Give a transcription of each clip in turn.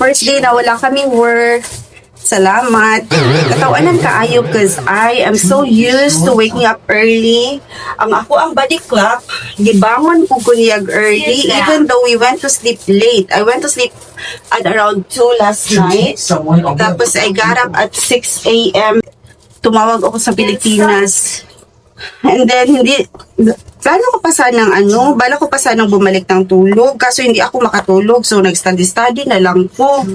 first day na wala kaming work. Salamat. Katawanan kaayo because I am so used to waking up early. Ang body clock, gibangon ko kuniyag early even though we went to sleep late. I went to sleep at around 2 last night. Tapos I got up at 6 a.m. Tumawag ako sa Pilipinas. And then bala ko pa sanang bumalik ng tulog kaso hindi ako makatulog. So nag-study na lang po.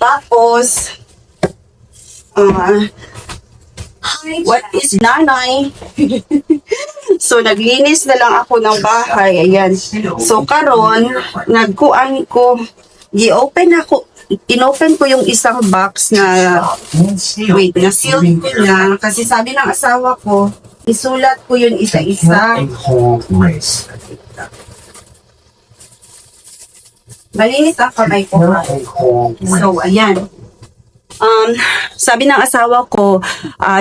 Tapos what is nanay? So, naglinis na lang ako ng bahay. Ayan. So, karon nagkuan ko, inopen ko yung isang box na, na-sealed ko na. Kasi sabi ng asawa ko, isulat ko yun isa-isa. Malinis ang kamay ko. So, ayan. Sabi ng asawa ko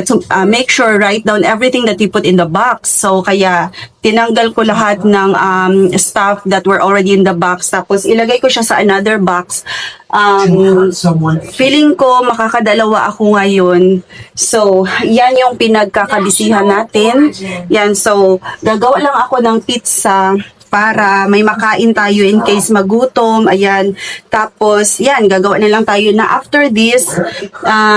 to make sure write down everything that you put in the box. So kaya tinanggal ko lahat ng stuff that were already in the box tapos ilagay ko siya sa another box. Feeling ko makakadalawa ako ngayon. So yan yung pinagkakabisihan natin. Yan, so gagawa lang ako ng pizza para may makain tayo in case magutom. Ayan. Tapos, yan, gagawa na lang tayo na after this,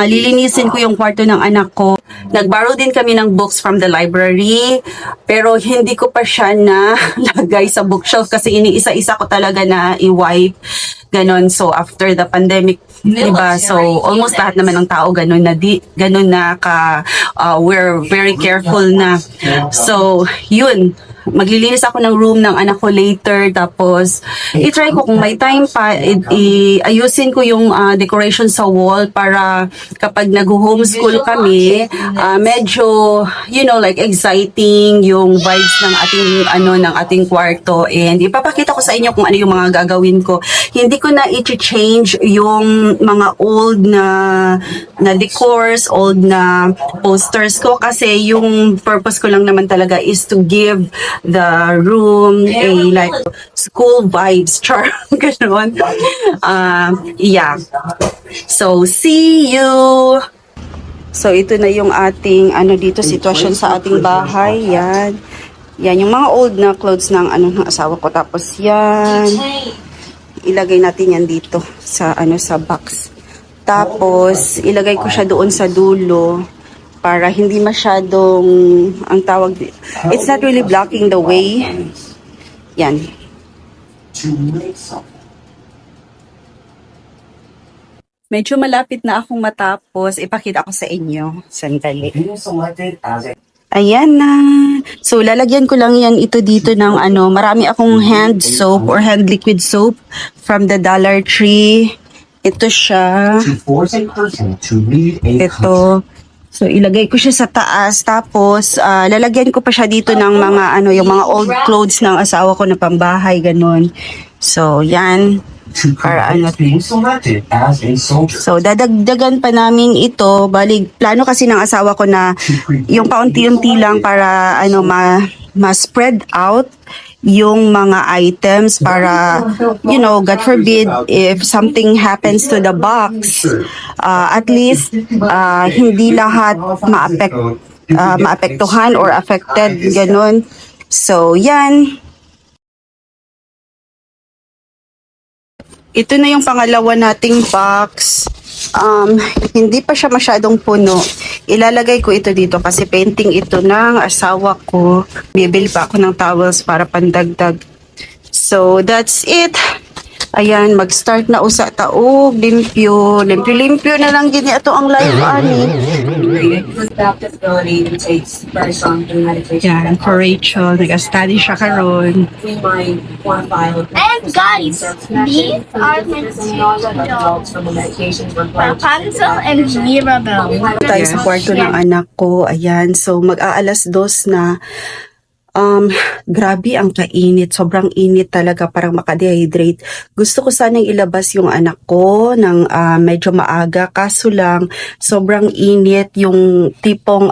lilinisin ko yung kwarto ng anak ko. Nag-borrow din kami ng books from the library, pero hindi ko pa siya na lagay sa bookshelf kasi iniisa-isa ko talaga na i-wipe. Ganon. So, after the pandemic, diba? So, almost lahat naman ng tao ganon na we're very careful na. So, yun. Maglilinis ako ng room ng anak ko later, tapos i-try ko kung may time pa, ayusin ko yung decoration sa wall para kapag nag-homeschool kami, medyo, like exciting yung vibes ng ating kwarto, and ipapakita ko sa inyo kung ano yung mga gagawin ko. Hindi ko na i-change yung mga old na decors, old na posters ko kasi yung purpose ko lang naman talaga is to give the room like school vibes, char, gano'n. Yeah. So, see you! So, ito na yung ating, dito, sitwasyon sa ating bahay. Yan. Yan, yung mga old na clothes ng, ng asawa ko. Tapos, yan. Ilagay natin yan dito sa, sa box. Tapos, ilagay ko siya doon sa dulo para hindi masyadong, ang tawag, it's not really blocking the way. Yan. Medyo malapit na akong matapos. Ipakita ko sa inyo. Sandali. Ayan na. So, lalagyan ko lang yan ito dito ng marami akong hand soap or hand liquid soap from the Dollar Tree. Ito siya. Ito. So, ilagay ko siya sa taas. Tapos, lalagyan ko pa siya dito ng mga, yung mga old clothes ng asawa ko na pambahay, ganun. So, yan. Para So, dadagdagan pa namin ito. Balik, plano kasi ng asawa ko na yung paunti-unti lang para, ma-spread out yung mga items para, God forbid, if something happens to the box, at least, hindi lahat maapektuhan or affected, ganun. So, yan. Ito na yung pangalawa nating box. Hindi pa siya masyadong puno. Ilalagay ko ito dito kasi painting ito ng asawa ko. Bibili pa ako ng towels para pandagdag. So, that's it. Ayan, mag-start na usa taog, limpyo. Limpyo na lang gini ato ang live, ani. Yan, for Rachel. Nag-study siya karon. And guys, these are my two Rapunzel and Mirabel. Tayo sa kwarto ng anak ko. Ayan, so mag-aalas 2 na. Grabe ang kainit. Sobrang init talaga, parang makadehydrate. Gusto ko sanang ilabas yung anak ko ng medyo maaga. Kaso lang, sobrang init. Yung tipong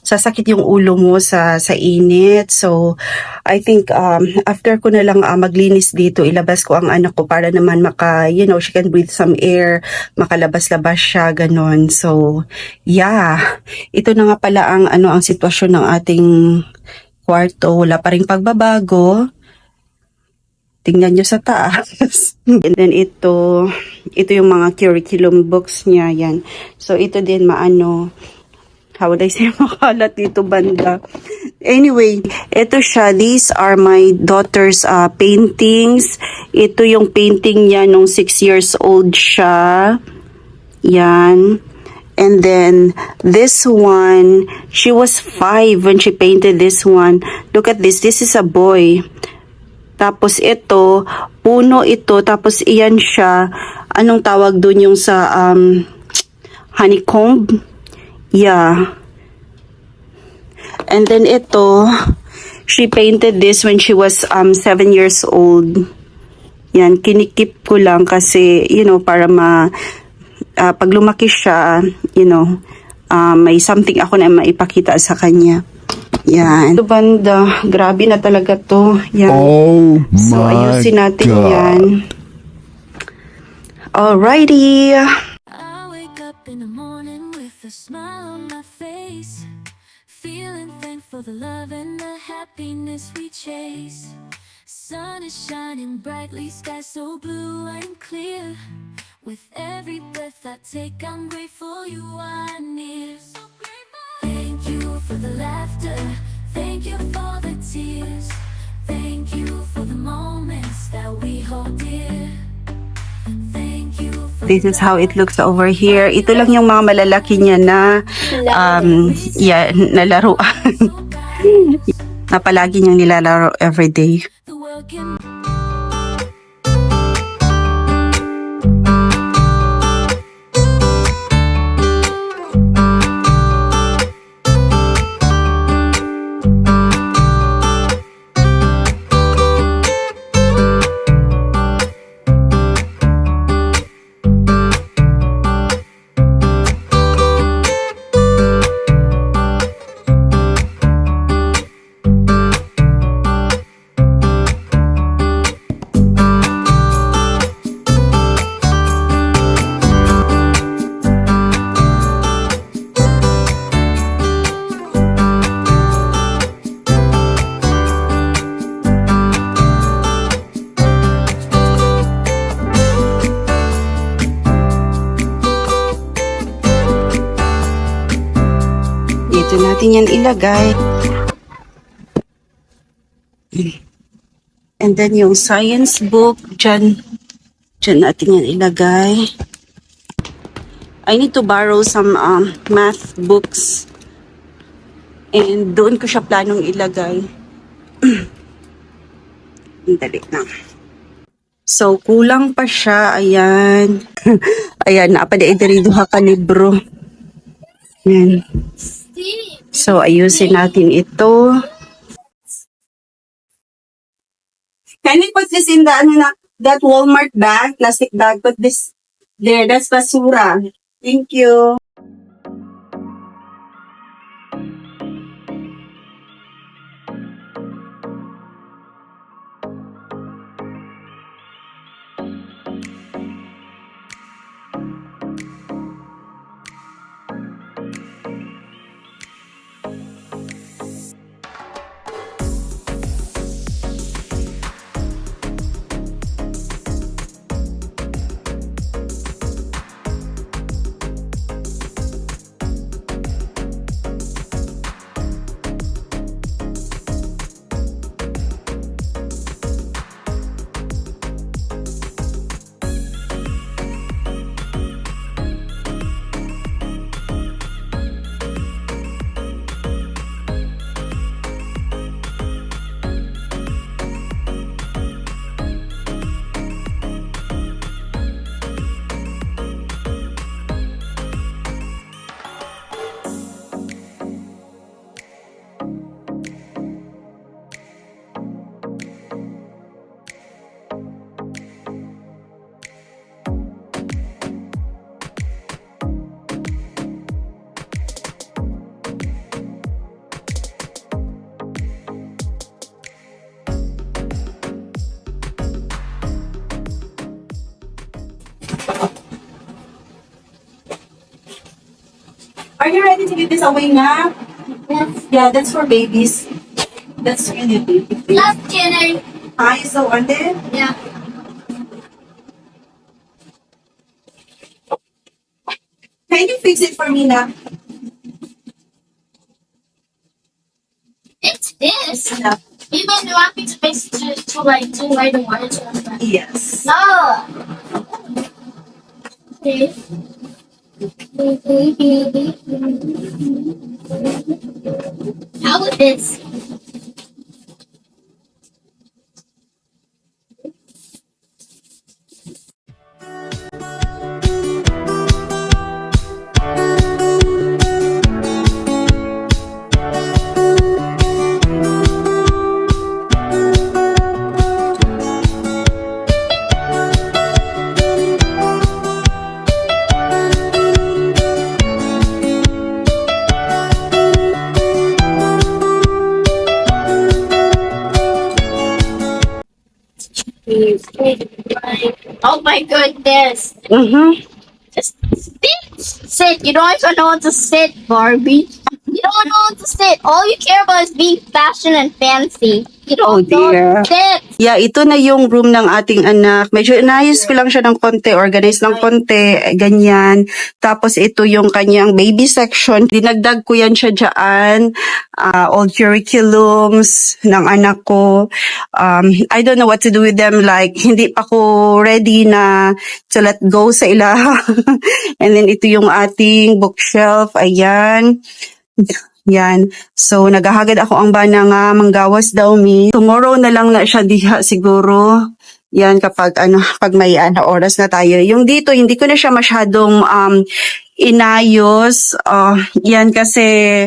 sasakit yung ulo mo sa init. So, I think after ko na lang maglinis dito, ilabas ko ang anak ko para naman she can breathe some air, makalabas-labas siya, ganon. So, yeah. Ito na nga pala ang sitwasyon ng ating kwarto. Wala pa ring pagbabago. Tingnan nyo sa taas. And then ito yung mga curriculum books niya, yan. So, ito din how would I say, makalat dito banda. Anyway, ito siya. These are my daughter's paintings. Ito yung painting niya nung 6 years old siya. Yan. And then, this one, she was 5 when she painted this one. Look at this. This is a boy. Tapos ito, puno ito. Tapos iyan siya. Anong tawag dun yung sa honeycomb? Yeah. And then ito, she painted this when she was 7 years old. Yan, kinikip ko lang kasi, para pag lumaki siya, may something ako na maipakita sa kanya. Yan. Ito banda, grabe na talaga to. Yan. Oh So, my ayusin natin God. yan. Alrighty. I wake up in the morning with a smile on my face, feeling thankful for the love and the happiness we chase. Sun is shining brightly, sky so blue and clear. With every breath I take, I'm grateful you are near. So grateful. Thank you for the laughter, thank you for the tears, thank you for the moments that we hold dear. Thank you for This is how it looks over here. Ito lang yung mga malalaki niya na nalaruan. Na palagi niyang nilalaro everyday. the world can. Dito natin yan ilagay. And then yung science book, dyan natin yan ilagay. I need to borrow some math books. And doon ko siya planong ilagay. Dali na. So, kulang pa siya. Ayan. Ayan, napadaiterido ha ka libro. Ayan. So, ayusin natin ito. Can we put this in the, that Walmart bag, plastic bag? Put this there. That's basura. Thank you. Are you ready to give this away na? Yes. Yeah, that's for babies. That's really beautiful. Just kidding. Ah, you still want it? Yeah. Can you fix it for me na? It's this. Yeah. Even you want me to mix it to like two white and orange. Yes. No. Okay. How about this? Oh my goodness. Mm-hmm. Just sit. You don't even know what to sit, Barbie. You don't know what to sit. All you care about is being fashion and fancy. You don't know dear. what to sit. Yeah, ito na yung room ng ating anak. Medyo inayos ko lang siya ng konti, organize ng konti, ganyan. Tapos ito yung kanyang baby section. Dinagdag ko yan siya dyan. All curriculums ng anak ko. I don't know what to do with them. Like, hindi pa ko ready na to let go sa ila. And then ito yung ating bookshelf. Ayan. Yan. So, naghahagad ako ang bana nga, manggawas daw mi. Tomorrow na lang na siya diha siguro. Yan, kapag pag may oras na tayo. Yung dito, hindi ko na siya masyadong inayos. Yan kasi,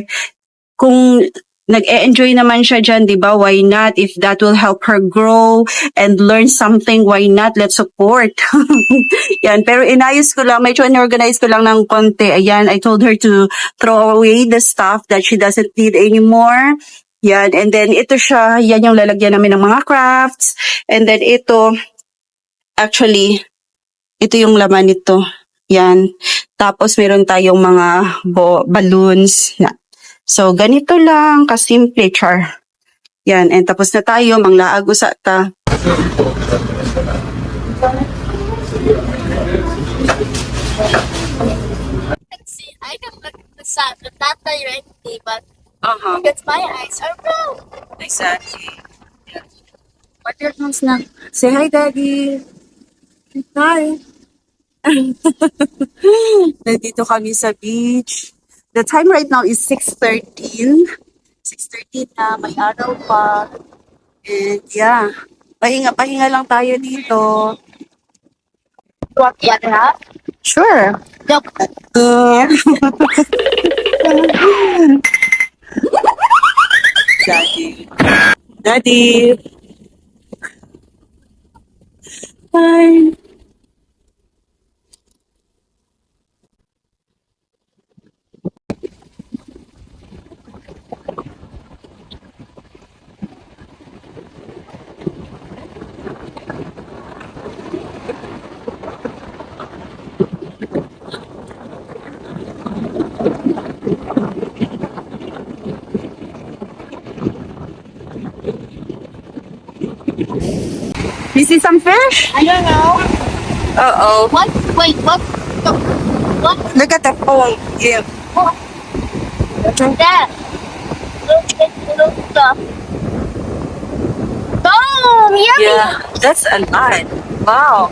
kung nag-e-enjoy naman siya dyan, di ba? Why not? If that will help her grow and learn something, why not? Let's support. Yan. Pero inayos ko lang, medyo inorganize ko lang ng konti. Ayan, I told her to throw away the stuff that she doesn't need anymore. Yan. And then ito siya, yan yung lalagyan namin ng mga crafts. And then ito, actually, ito yung laman nito. Yan. Tapos meron tayong mga balloons. So, ganito lang, kasimple, char. Yan, and tapos na tayo, manglaag usa ta. See, I can look at the sun, but not directly, but Uh-huh, because my eyes are blue. exactly. What your house na? Say hi, Daddy. Hi. Nandito kami sa beach. The time right now is 6:13. 6:13 na, may araw pa. And yeah, pahinga-pahinga lang tayo dito. What the other half? Sure. Look. Daddy. Daddy. Hi. You see some fish? I don't know. Uh-oh. What? Wait, what? What? Look at the phone. Yeah. What's that? Little stuff. Boom! Yummy! Yeah, that's a lot. Wow.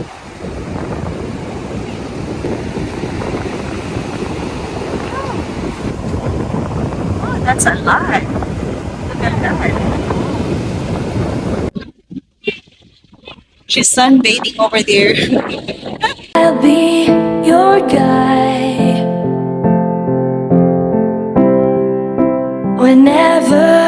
Oh, that's a lot. Look at that. She's sunbathing over there. I'll be your guy whenever